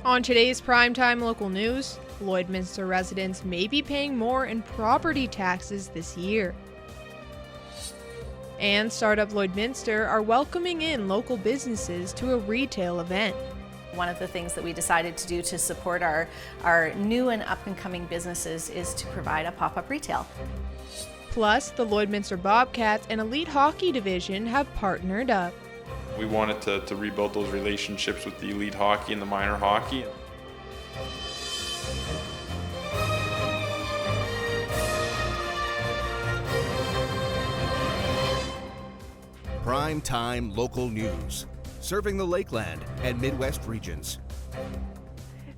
On today's Primetime local news, Lloydminster residents may be paying more in property taxes this year. And Startup Lloydminster are welcoming in local businesses to a retail event. One of the things that we decided to do to support our new and up-and-coming businesses is to provide a pop-up retail. Plus, the Lloydminster Bobcats and Elite Hockey Division have partnered up. We wanted to rebuild those relationships with the elite hockey and the minor hockey. Primetime local news, serving the Lakeland and Midwest regions.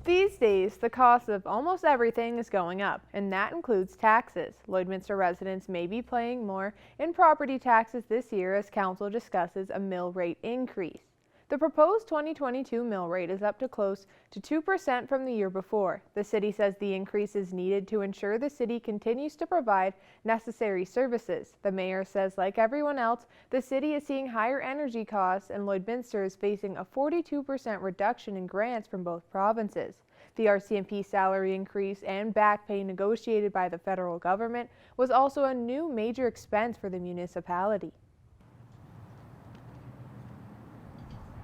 These days, the cost of almost everything is going up, and that includes taxes. Lloydminster residents may be paying more in property taxes this year as council discusses a mill rate increase. The proposed 2022 mill rate is up to close to 2% from the year before. The city says the increase is needed to ensure the city continues to provide necessary services. The mayor says, like everyone else, the city is seeing higher energy costs, and Lloydminster is facing a 42% reduction in grants from both provinces. The RCMP salary increase and back pay negotiated by the federal government was also a new major expense for the municipality.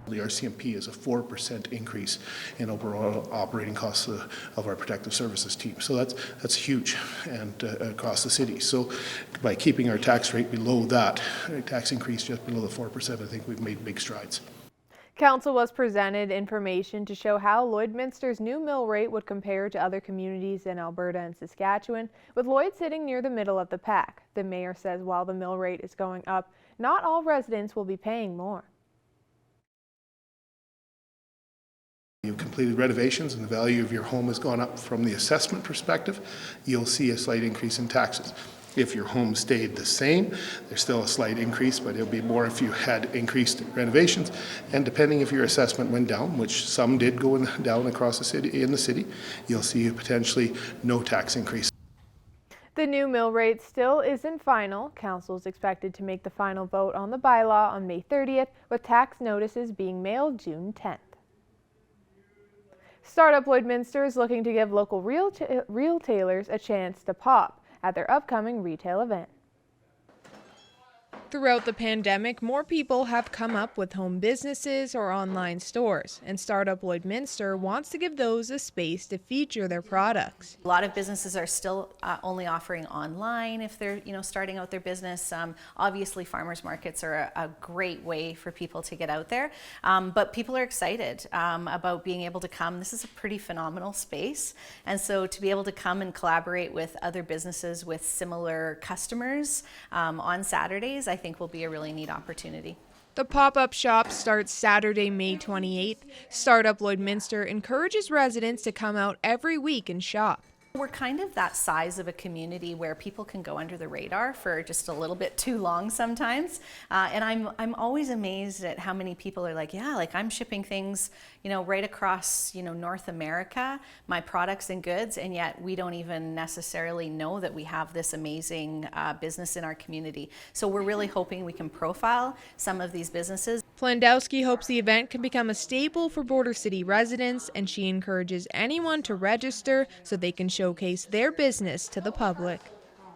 The RCMP is a 4% increase in overall operating costs of our protective services team. So that's huge and across the city. So by keeping our tax rate below that, tax increase just below the 4%, I think we've made big strides. Council was presented information to show how Lloydminster's new mill rate would compare to other communities in Alberta and Saskatchewan, with Lloyd sitting near the middle of the pack. The mayor says while the mill rate is going up, not all residents will be paying more. You've completed renovations and the value of your home has gone up from the assessment perspective, you'll see a slight increase in taxes. If your home stayed the same, there's still a slight increase, but it'll be more if you had increased renovations. And depending if your assessment went down, which some did go down across the city, you'll see potentially no tax increase. The new mill rate still isn't final. Council is expected to make the final vote on the bylaw on May 30th, with tax notices being mailed June 10th. Startup Lloydminster is looking to give local retailers a chance to pop at their upcoming retail event. Throughout the pandemic, more people have come up with home businesses or online stores, and Startup Lloydminster wants to give those a space to feature their products. A lot of businesses are still only offering online if they're starting out their business. Obviously, farmers markets are a great way for people to get out there, but people are excited about being able to come. This is a pretty phenomenal space, and so to be able to come and collaborate with other businesses with similar customers on Saturdays, I think will be a really neat opportunity. The pop-up shop starts Saturday, May 28th. Startup Lloydminster encourages residents to come out every week and shop. We're kind of that size of a community where people can go under the radar for just a little bit too long sometimes. And I'm always amazed at how many people are like, yeah, like I'm shipping things, right across, North America, my products and goods, and yet we don't even necessarily know that we have this amazing business in our community. So we're really hoping we can profile some of these businesses. Plandowski hopes the event can become a staple for Border City residents, and she encourages anyone to register so they can showcase their business to the public.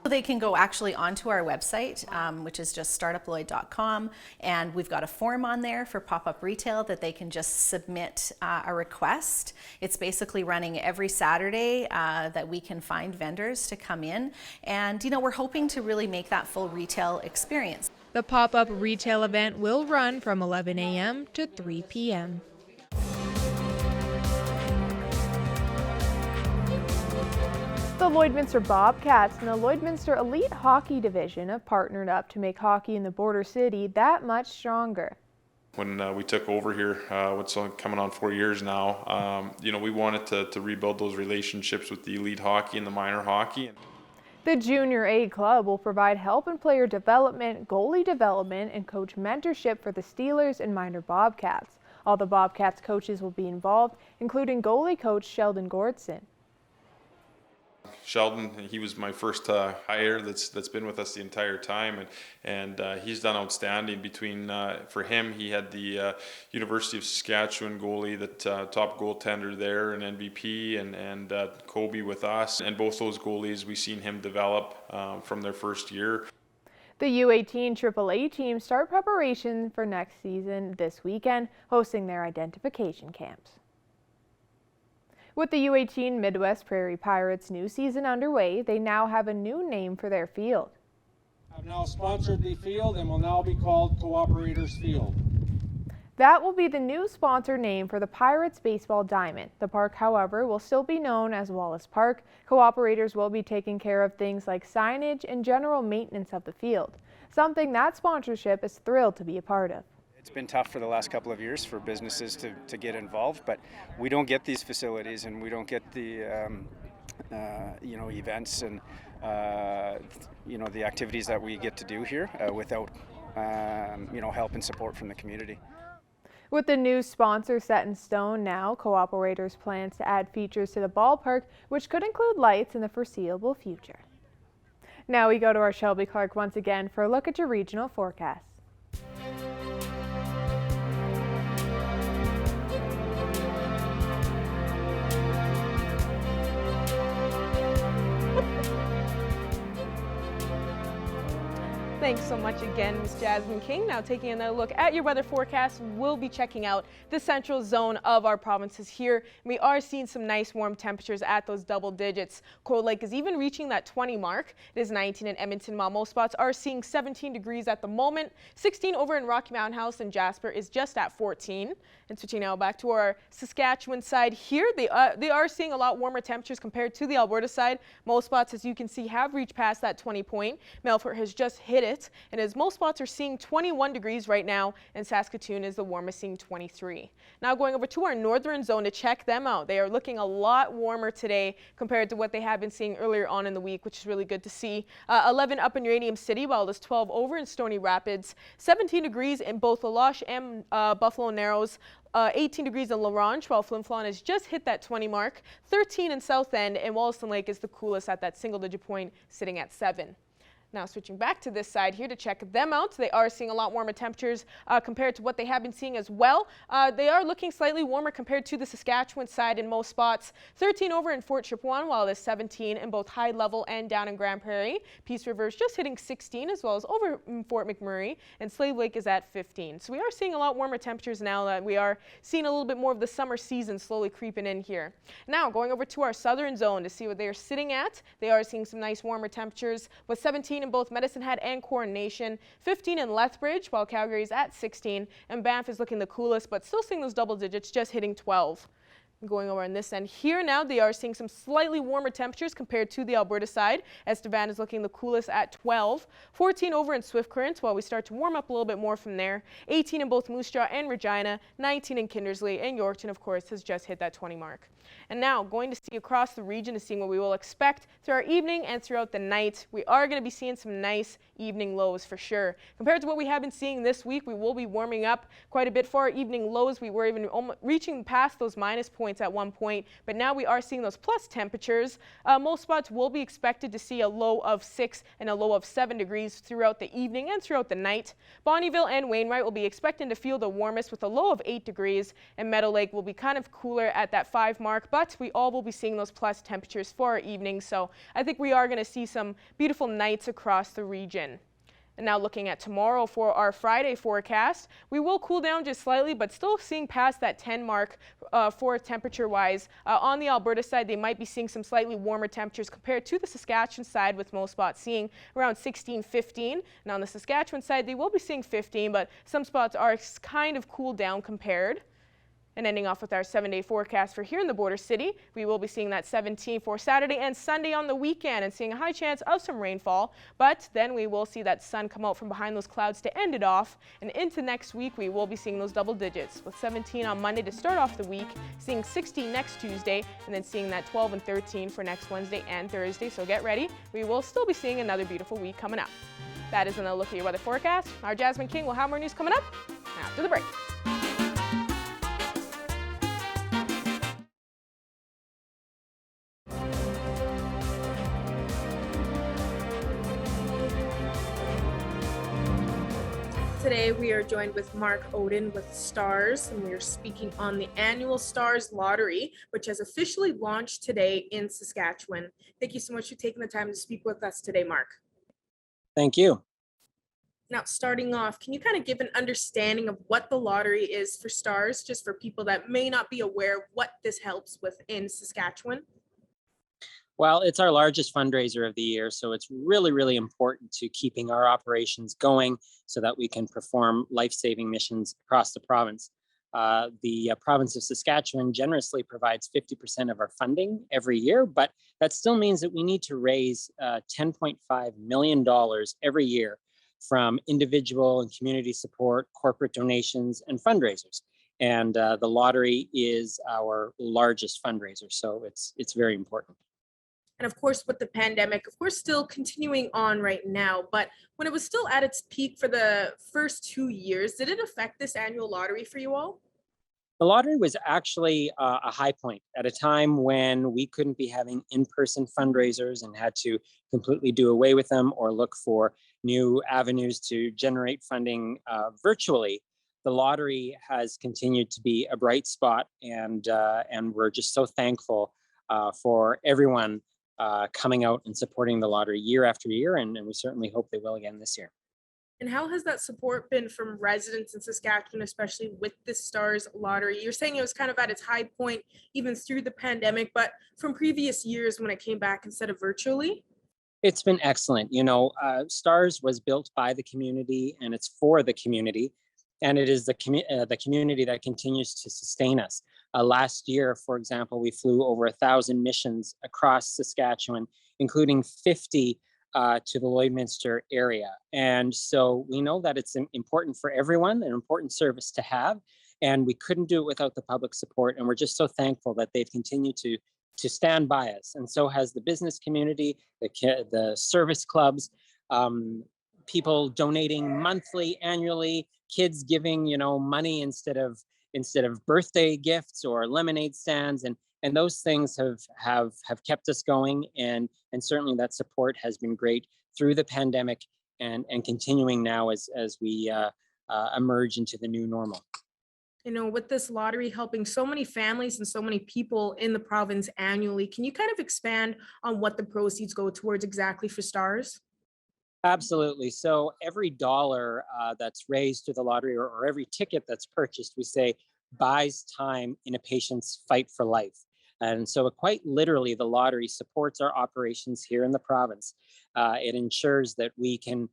They can go actually onto our website, which is just startuployd.com, and we've got a form on there for pop-up retail that they can just submit a request. It's basically running every Saturday that we can find vendors to come in, and we're hoping to really make that full retail experience. The pop-up retail event will run from 11 a.m. to 3 p.m. The Lloydminster Bobcats and the Lloydminster Elite Hockey Division have partnered up to make hockey in the Border City that much stronger. When we took over here, what's coming on 4 years now, we wanted to rebuild those relationships with the elite hockey and the minor hockey. The Junior A Club will provide help in player development, goalie development, and coach mentorship for the Steelers and minor Bobcats. All the Bobcats coaches will be involved, including goalie coach Sheldon Gordson. Sheldon, he was my first hire that's been with us the entire time, and he's done outstanding. Between for him, he had the University of Saskatchewan goalie, that top goaltender there, and MVP, and Kobe with us, and both those goalies we seen him develop from their first year. The U18 AAA team start preparation for next season this weekend, hosting their identification camps. With the U18 Midwest Prairie Pirates' new season underway, they now have a new name for their field. I've now sponsored the field and will now be called Cooperators Field. That will be the new sponsor name for the Pirates baseball diamond. The park, however, will still be known as Wallace Park. Cooperators will be taking care of things like signage and general maintenance of the field, something that sponsorship is thrilled to be a part of. It's been tough for the last couple of years for businesses to get involved, but we don't get these facilities and we don't get the events and the activities that we get to do here without help and support from the community. With the new sponsor set in stone now, Cooperators plans to add features to the ballpark, which could include lights in the foreseeable future. Now we go to our Shelby Clark once again for a look at your regional forecast. Thanks so much again, Ms. Jasmine King. Now taking another look at your weather forecast, we'll be checking out the central zone of our provinces here. We are seeing some nice warm temperatures at those double digits. Cold Lake is even reaching that 20 mark. It is 19 in Edmonton, while most spots are seeing 17 degrees at the moment. 16 over in Rocky Mountain House, and Jasper is just at 14. And switching now back to our Saskatchewan side here, they are seeing a lot warmer temperatures compared to the Alberta side. Most spots, as you can see, have reached past that 20 point. Melfort has just hit it, and as most spots are seeing 21 degrees right now, and Saskatoon is the warmest, seeing 23. Now going over to our northern zone to check them out. They are looking a lot warmer today compared to what they have been seeing earlier on in the week, which is really good to see. 11 up in Uranium City, while it's 12 over in Stony Rapids. 17 degrees in both La Loche and Buffalo Narrows. 18 degrees in La Ronge, while Flin Flon has just hit that 20 mark. 13 in South End, and Wollaston Lake is the coolest at that single-digit point, sitting at 7. Now switching back to this side here to check them out. They are seeing a lot warmer temperatures compared to what they have been seeing as well. They are looking slightly warmer compared to the Saskatchewan side in most spots. 13 over in Fort Chipewyan, while it is 17 in both High Level and down in Grand Prairie. Peace River is just hitting 16, as well as over in Fort McMurray, and Slave Lake is at 15. So we are seeing a lot warmer temperatures now that we are seeing a little bit more of the summer season slowly creeping in here. Now going over to our southern zone to see what they are sitting at. They are seeing some nice warmer temperatures with 17 in both Medicine Hat and Coronation, 15 in Lethbridge, while Calgary is at 16, and Banff is looking the coolest, but still seeing those double digits, just hitting 12. Going over on this end here now, they are seeing some slightly warmer temperatures compared to the Alberta side, as Estevan is looking the coolest at 12. 14 over in Swift Current, while we start to warm up a little bit more from there. 18 in both Moose Jaw and Regina, 19 in Kindersley, and Yorkton, of course, has just hit that 20 mark. And now going to see across the region to see what we will expect through our evening and throughout the night. We are going to be seeing some nice evening lows for sure. Compared to what we have been seeing this week, we will be warming up quite a bit for our evening lows. We were even reaching past those minus points at one point, but now we are seeing those plus temperatures. Most spots will be expected to see a low of 6 and a low of 7 degrees throughout the evening and throughout the night. Bonnyville and Wainwright will be expecting to feel the warmest with a low of 8 degrees, and Meadow Lake will be kind of cooler at that 5 mark, but we all will be seeing those plus temperatures for our evening, so I think we are going to see some beautiful nights across the region. And now looking at tomorrow for our Friday forecast, we will cool down just slightly, but still seeing past that 10 mark for temperature-wise. On the Alberta side, they might be seeing some slightly warmer temperatures compared to the Saskatchewan side, with most spots seeing around 16, 15. And on the Saskatchewan side, they will be seeing 15, but some spots are kind of cooled down compared. And ending off with our 7-day forecast for here in the border city, we will be seeing that 17 for Saturday and Sunday on the weekend and seeing a high chance of some rainfall. But then we will see that sun come out from behind those clouds to end it off. And into next week, we will be seeing those double digits with 17 on Monday to start off the week, seeing 16 next Tuesday, and then seeing that 12 and 13 for next Wednesday and Thursday. So get ready. We will still be seeing another beautiful week coming up. That is another look at your weather forecast. Our Jasmine King will have more news coming up after the break. Today we are joined with Mark Oden with Stars, and we are speaking on the annual Stars Lottery, which has officially launched today in Saskatchewan. Thank you so much for taking the time to speak with us today, Mark. Thank you. Now, starting off, can you kind of give an understanding of what the lottery is for Stars, just for people that may not be aware of what this helps with in Saskatchewan? Well, it's our largest fundraiser of the year, so it's really, really important to keeping our operations going so that we can perform life-saving missions across the province. The province of Saskatchewan generously provides 50% of our funding every year, but that still means that we need to raise $10.5 million every year from individual and community support, corporate donations, and fundraisers. And the lottery is our largest fundraiser, so it's very important. And of course, with the pandemic, of course, still continuing on right now, but when it was still at its peak for the first 2 years, did it affect this annual lottery for you all? The lottery was actually a high point at a time when we couldn't be having in-person fundraisers and had to completely do away with them or look for new avenues to generate funding virtually. The lottery has continued to be a bright spot, and we're just so thankful for everyone coming out and supporting the lottery year after year, and we certainly hope they will again this year. And how has that support been from residents in Saskatchewan, especially with the Stars Lottery? You're saying it was kind of at its high point even through the pandemic, but from previous years when it came back instead of virtually? It's been excellent. Stars was built by the community and it's for the community. And it is the community that continues to sustain us. Last year, for example, we flew over 1,000 missions across Saskatchewan, including 50 to the Lloydminster area. And so we know that it's important for everyone, an important service to have. And we couldn't do it without the public support. And we're just so thankful that they've continued to stand by us. And so has the business community, the service clubs, people donating monthly, annually, kids giving, money instead of birthday gifts or lemonade stands, and those things have kept us going, and certainly that support has been great through the pandemic and continuing now as we emerge into the new normal. With this lottery helping so many families and so many people in the province annually, can you kind of expand on what the proceeds go towards exactly for Stars? Absolutely. So every dollar that's raised through the lottery, or every ticket that's purchased, we say buys time in a patient's fight for life. And so quite literally, the lottery supports our operations here in the province. It ensures that we can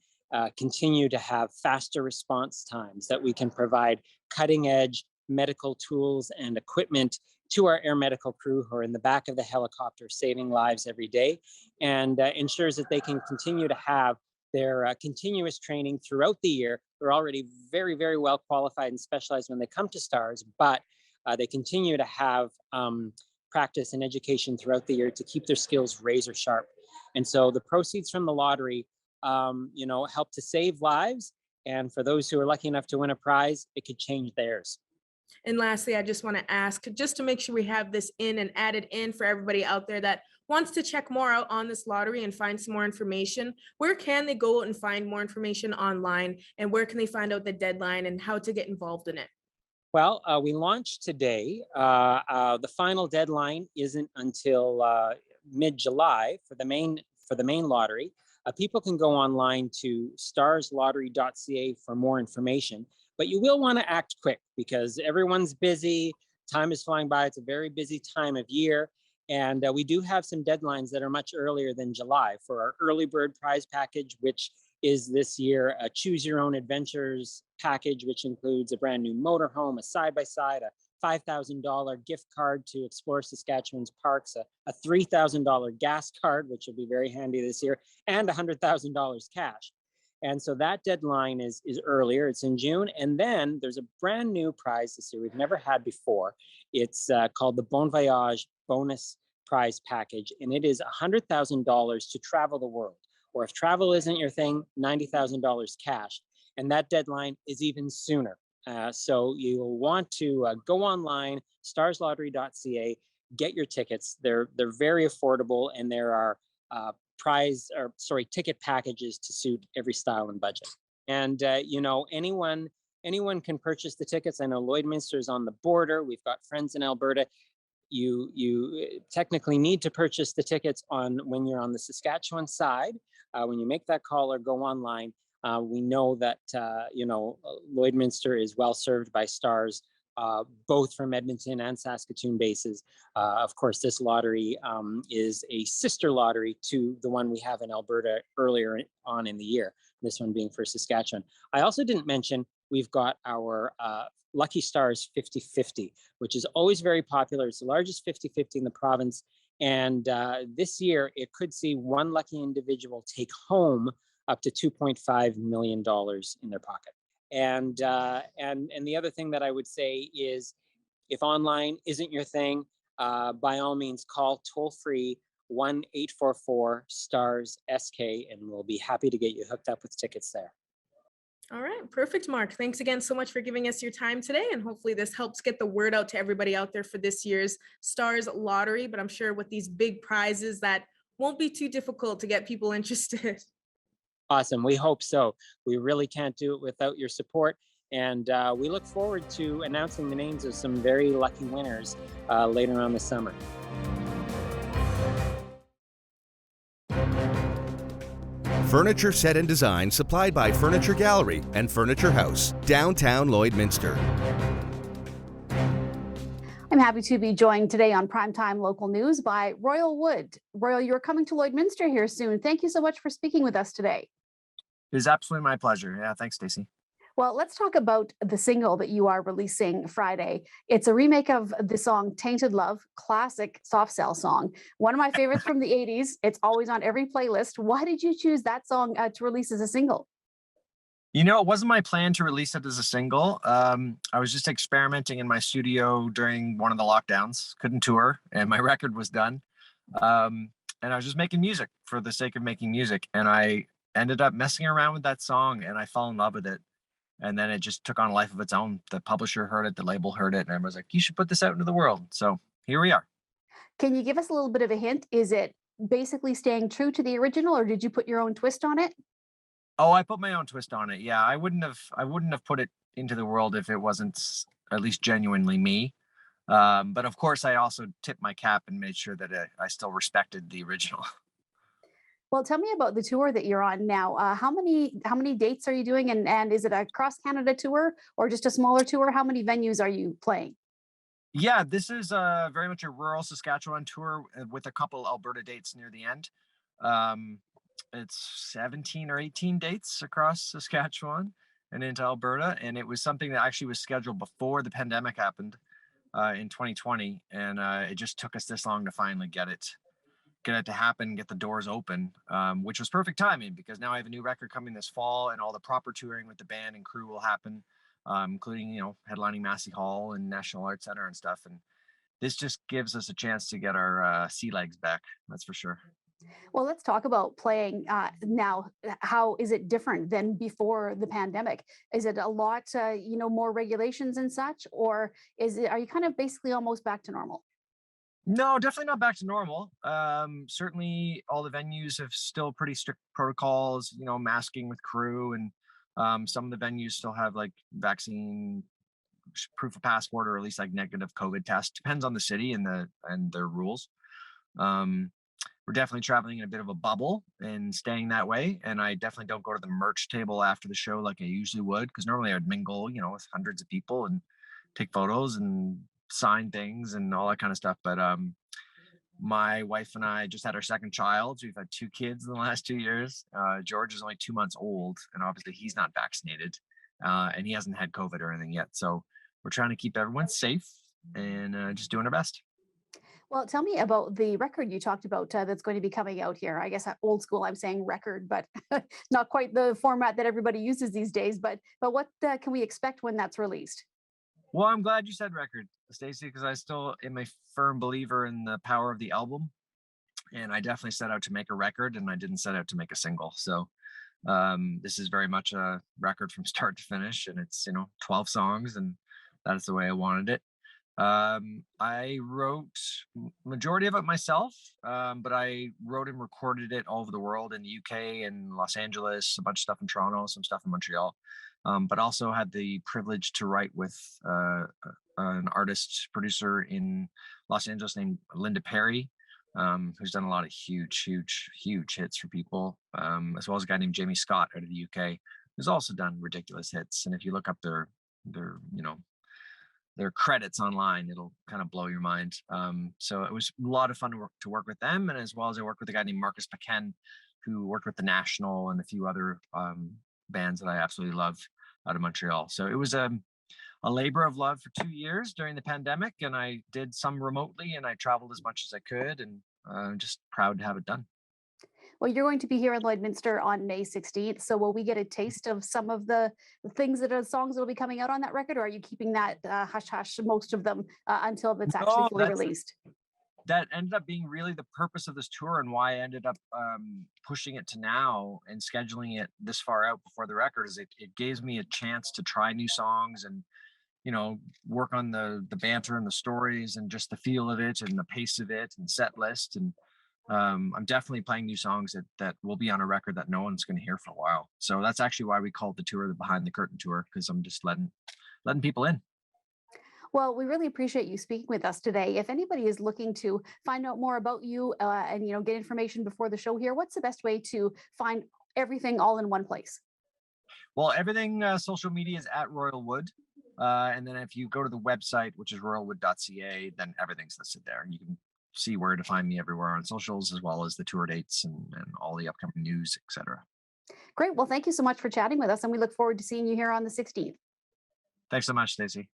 continue to have faster response times, that we can provide cutting edge medical tools and equipment to our air medical crew who are in the back of the helicopter saving lives every day, and ensures that they can continue to have their continuous training throughout the year. They're already very, very well qualified and specialized when they come to Stars, but they continue to have practice and education throughout the year to keep their skills razor sharp. And so the proceeds from the lottery, help to save lives. And for those who are lucky enough to win a prize, it could change theirs. And lastly, I just want to ask, just to make sure we have this in and added in for everybody out there that wants to check more out on this lottery and find some more information, where can they go and find more information online, and where can they find out the deadline and how to get involved in it? Well, we launched today. The final deadline isn't until mid-July for the main lottery. People can go online to starslottery.ca for more information, but you will want to act quick because everyone's busy. Time is flying by. It's a very busy time of year. And we do have some deadlines that are much earlier than July for our early bird prize package, which is this year a choose your own adventures package, which includes a brand new motorhome, a side-by-side, a $5,000 gift card to explore Saskatchewan's parks, a $3,000 gas card, which will be very handy this year, and $100,000 cash. And so that deadline is earlier. It's in June. And then there's a brand new prize this year we've never had before. It's called the Bon Voyage Bonus Prize Package. And it is $100,000 to travel the world. Or if travel isn't your thing, $90,000 cash. And that deadline is even sooner. So you'll want to go online, starslottery.ca, get your tickets. They're very affordable, and there are ticket packages to suit every style and budget. And anyone can purchase the tickets. I know Lloydminster is on the border. We've got friends in Alberta. You technically need to purchase the tickets when you're on the Saskatchewan side. When you make that call or go online, we know that Lloydminster is well served by stars, both from Edmonton and Saskatoon bases. Of course, this lottery is a sister lottery to the one we have in Alberta earlier on in the year, this one being for Saskatchewan. I also didn't mention we've got our Lucky Stars 50-50, which is always very popular. It's the largest 50-50 in the province. And this year, it could see one lucky individual take home up to $2.5 million in their pocket. And the other thing that I would say is, if online isn't your thing, by all means, call toll-free 1-844-STARS-SK, and we'll be happy to get you hooked up with tickets there. All right, perfect, Mark. Thanks again so much for giving us your time today, and hopefully this helps get the word out to everybody out there for this year's Stars Lottery. But I'm sure with these big prizes, that won't be too difficult to get people interested. Awesome. We hope so. We really can't do it without your support. And we look forward to announcing the names of some very lucky winners later on this summer. Furniture set and design supplied by Furniture Gallery and Furniture House, downtown Lloydminster. I'm happy to be joined today on Primetime Local News by Royal Wood. Royal, you're coming to Lloydminster here soon. Thank you so much for speaking with us today. It is absolutely my pleasure. Yeah, thanks, Stacey. Well, let's talk about the single that you are releasing Friday. It's a remake of the song Tainted Love, classic soft cell song. One of my favorites from the 80s. It's always on every playlist. Why did you choose that song to release as a single? You know, it wasn't my plan to release it as a single. I was just experimenting in my studio during one of the lockdowns, couldn't tour, and my record was done. And I was just making music for the sake of making music. And I ended up messing around with that song, and I fell in love with it. And then it just took on a life of its own. The publisher heard it, the label heard it, and I was like, you should put this out into the world. So here we are. Can you give us a little bit of a hint? Is it basically staying true to the original, or did you put your own twist on it? Oh, I put my own twist on it. Yeah, I wouldn't have put it into the world if it wasn't at least genuinely me. But of course, I also tipped my cap and made sure that I still respected the original. Well, tell me about the tour that you're on now. How many dates are you doing, and is it a cross Canada tour or just a smaller tour? How many venues are you playing? Yeah, this is very much a rural Saskatchewan tour with a couple Alberta dates near the end. It's 17 or 18 dates across Saskatchewan and into Alberta, and it was something that actually was scheduled before the pandemic happened in 2020, and it just took us this long to finally get it to happen, get the doors open, which was perfect timing because now I have a new record coming this fall, and all the proper touring with the band and crew will happen, including, headlining Massey Hall and National Arts Center and stuff. And this just gives us a chance to get our sea legs back. That's for sure. Well, let's talk about playing now. How is it different than before the pandemic? Is it a lot, more regulations and such, or are you kind of basically almost back to normal? No, definitely not back to normal. Certainly all the venues have still pretty strict protocols, masking with crew, and some of the venues still have like vaccine proof of passport, or at least like negative COVID test. Depends on the city and their rules. We're definitely traveling in a bit of a bubble and staying that way. And I definitely don't go to the merch table after the show like I usually would, because normally I'd mingle, with hundreds of people and take photos and sign things and all that kind of stuff. But my wife and I just had our second child. We've had 2 kids in the last 2 years. George is only 2 months old, and obviously he's not vaccinated, and he hasn't had COVID or anything yet. So we're trying to keep everyone safe and just doing our best. Well, tell me about the record you talked about that's going to be coming out here. I guess old school, I'm saying record, but not quite the format that everybody uses these days. But what can we expect when that's released? Well, I'm glad you said record, Stacey, because I still am a firm believer in the power of the album. And I definitely set out to make a record, and I didn't set out to make a single. So this is very much a record from start to finish. And it's, 12 songs, and that's the way I wanted it. I wrote majority of it myself, but I wrote and recorded it all over the world, in the UK and Los Angeles, a bunch of stuff in Toronto, some stuff in Montreal, but also had the privilege to write with an artist producer in Los Angeles named Linda Perry, who's done a lot of huge hits for people, as well as a guy named Jamie Scott out of the UK, who's also done ridiculous hits. And if you look up their credits online, it'll kind of blow your mind. So it was a lot of fun to work with them, and as well as I worked with a guy named Marcus Paquin, who worked with the National and a few other bands that I absolutely love out of Montreal. So it was a labor of love for 2 years during the pandemic, and I did some remotely, and I traveled as much as I could, and I'm just proud to have it done. Well, you're going to be here in Lloydminster on May 16th. So will we get a taste of some of the things that are songs that will be coming out on that record, or are you keeping that hush hush, most of them, until it's actually fully released? That ended up being really the purpose of this tour, and why I ended up pushing it to now and scheduling it this far out before the record, is it gives me a chance to try new songs and, you know, work on the banter and the stories and just the feel of it and the pace of it and set list. And I'm definitely playing new songs that will be on a record that no one's going to hear for a while. So that's actually why we called the tour the Behind the Curtain Tour, because I'm just letting people in. Well, we really appreciate you speaking with us today. If anybody is looking to find out more about you and get information before the show here, what's the best way to find everything all in one place? Well, everything social media is at Royal Wood. And then if you go to the website, which is royalwood.ca, then everything's listed there. You can see where to find me everywhere on socials, as well as the tour dates and all the upcoming news, etc. Great. Well, thank you so much for chatting with us, and we look forward to seeing you here on the 16th. Thanks so much, Stacey.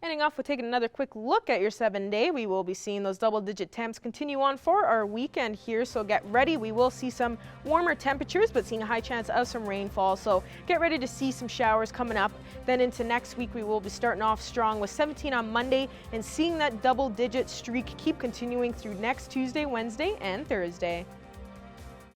Ending off with taking another quick look at your 7-day. We will be seeing those double-digit temps continue on for our weekend here, so get ready. We will see some warmer temperatures, but seeing a high chance of some rainfall, so get ready to see some showers coming up. Then into next week, we will be starting off strong with 17 on Monday and seeing that double-digit streak keep continuing through next Tuesday, Wednesday, and Thursday.